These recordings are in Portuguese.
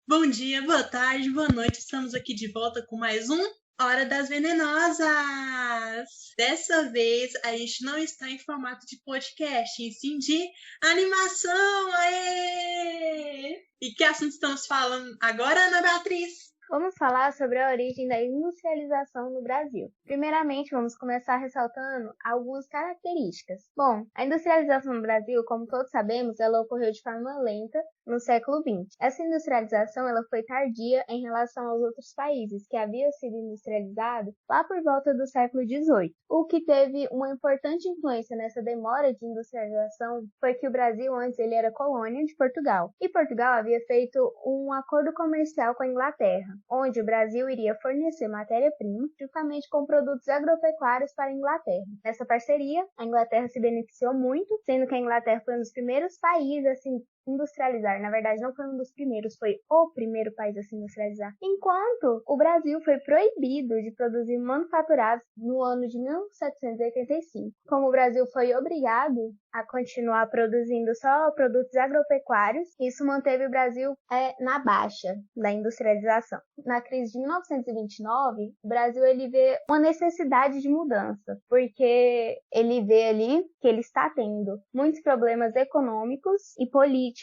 Bom dia, boa tarde, boa noite. Estamos aqui de volta com mais um Hora das Venenosas. Dessa vez a gente não está em formato de podcast, e sim de animação. Aê! E que assunto estamos falando agora, Ana Beatriz? Vamos falar sobre a origem da industrialização no Brasil. Primeiramente, vamos começar ressaltando algumas características. Bom, a industrialização no Brasil, como todos sabemos, ela ocorreu de forma lenta no século XX. Essa industrialização ela foi tardia em relação aos outros países que haviam sido industrializados lá por volta do século XVIII. O que teve uma importante influência nessa demora de industrialização foi que o Brasil antes ele era colônia de Portugal, e Portugal havia feito um acordo comercial com a Inglaterra, onde o Brasil iria fornecer matéria-prima juntamente com produtos agropecuários para a Inglaterra. Nessa parceria, a Inglaterra se beneficiou muito, sendo que a Inglaterra foi um dos primeiros países a se industrializar. Na verdade, não foi um dos primeiros, foi o primeiro país a se industrializar. Enquanto o Brasil foi proibido de produzir manufaturados no ano de 1785. Como o Brasil foi obrigado a continuar produzindo só produtos agropecuários, isso manteve o Brasil na baixa da industrialização. Na crise de 1929, o Brasil ele vê uma necessidade de mudança, porque ele vê ali que ele está tendo muitos problemas econômicos e políticos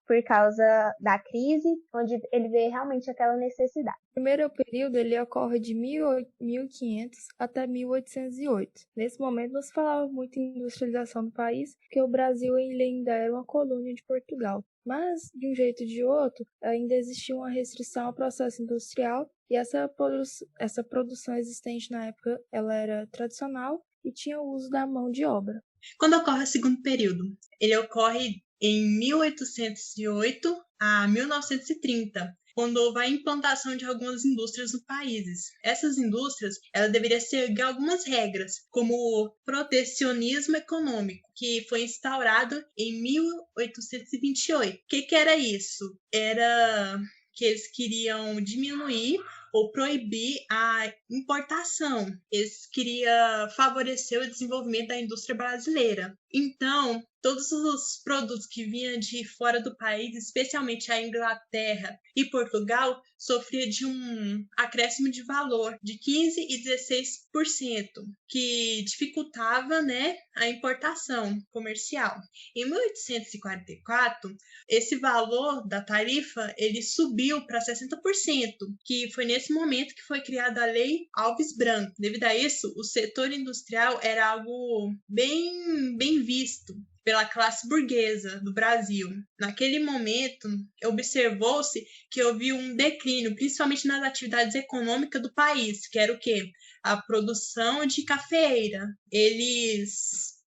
por causa da crise, onde ele vê realmente aquela necessidade. O primeiro período ele ocorre de 1500 até 1808. Nesse momento não se falava muito em industrialização no país, porque o Brasil ele ainda era uma colônia de Portugal. Mas, de um jeito ou de outro, ainda existia uma restrição ao processo industrial e essa produção existente na época ela era tradicional e tinha o uso da mão de obra. Quando ocorre o segundo período? Ele ocorre em 1808 a 1930. Quando houve a implantação de algumas indústrias no país. Essas indústrias ela deveria seguir algumas regras, como o protecionismo econômico, que foi instaurado em 1828. O que era isso? Era que eles queriam diminuir ou proibir a importação. Eles queriam favorecer o desenvolvimento da indústria brasileira. Então, todos os produtos que vinham de fora do país, especialmente a Inglaterra e Portugal, sofria de um acréscimo de valor de 15% e 16%, que dificultava, a importação comercial. Em 1844, esse valor da tarifa ele subiu para 60%, que foi nesse momento que foi criada a Lei Alves Branco. Devido a isso, o setor industrial era algo bem visto pela classe burguesa do Brasil. Naquele momento, observou-se que houve um declínio, principalmente nas atividades econômicas do país, que era o quê? A produção de cafeeira. Eles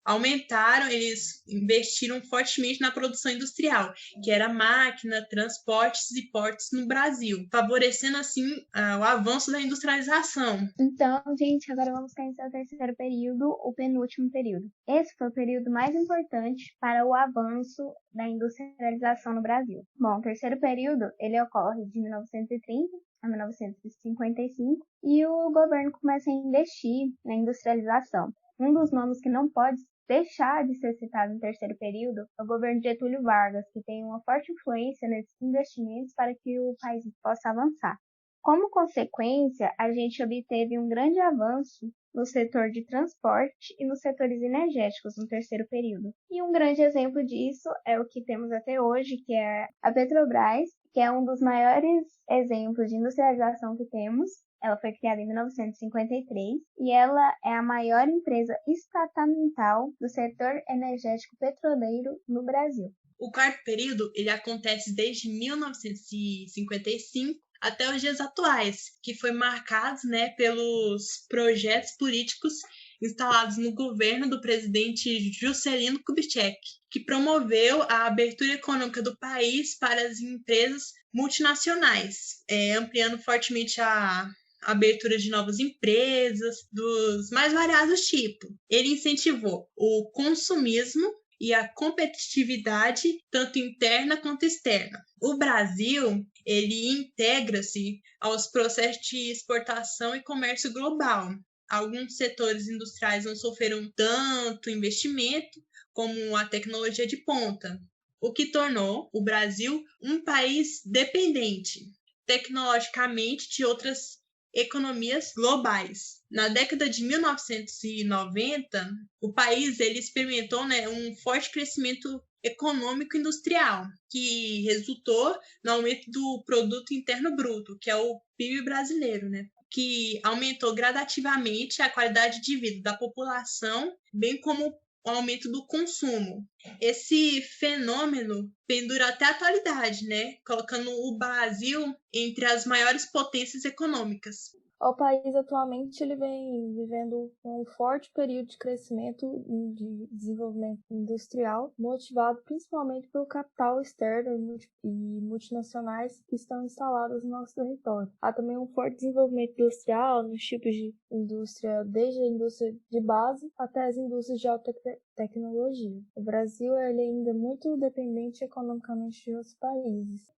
investiram fortemente na produção industrial, que era máquina, transportes e portos no Brasil, favorecendo assim o avanço da industrialização. Então, gente, agora vamos conhecer o terceiro período, o penúltimo período. Esse foi o período mais importante para o avanço da industrialização no Brasil. Bom, o terceiro período, ele ocorre de 1930 a 1955 e o governo começa a investir na industrialização. Um dos nomes que não pode deixar de ser citado no terceiro período é o governo de Getúlio Vargas, que tem uma forte influência nesses investimentos para que o país possa avançar. Como consequência, a gente obteve um grande avanço no setor de transporte e nos setores energéticos no terceiro período. E um grande exemplo disso é o que temos até hoje, que é a Petrobras, que é um dos maiores exemplos de industrialização que temos. Ela foi criada em 1953 e ela é a maior empresa estamental do setor energético petroleiro no Brasil. O quarto período ele acontece desde 1955 até os dias atuais, que foi marcado pelos projetos políticos instalados no governo do presidente Juscelino Kubitschek, que promoveu a abertura econômica do país para as empresas multinacionais, ampliando fortemente a abertura de novas empresas, dos mais variados tipos. Ele incentivou o consumismo e a competitividade, tanto interna quanto externa. O Brasil, ele integra-se aos processos de exportação e comércio global. Alguns setores industriais não sofreram tanto investimento como a tecnologia de ponta. o que tornou o Brasil um país dependente tecnologicamente de outras economias globais. Na década de 1990, o país ele experimentou, né, um forte crescimento econômico industrial, que resultou no aumento do produto interno bruto, que é o PIB brasileiro, né? Que aumentou gradativamente a qualidade de vida da população, bem como o aumento do consumo. Esse fenômeno pendura até a atualidade, né? Colocando o Brasil entre as maiores potências econômicas. O país atualmente ele vem vivendo um forte período de crescimento de desenvolvimento industrial, motivado principalmente pelo capital externo e multinacionais que estão instaladas no nosso território. Há também um forte desenvolvimento industrial nos tipos de indústria, desde a indústria de base até as indústrias de alta tecnologia. O Brasil ele ainda é muito dependente economicamente de outros países.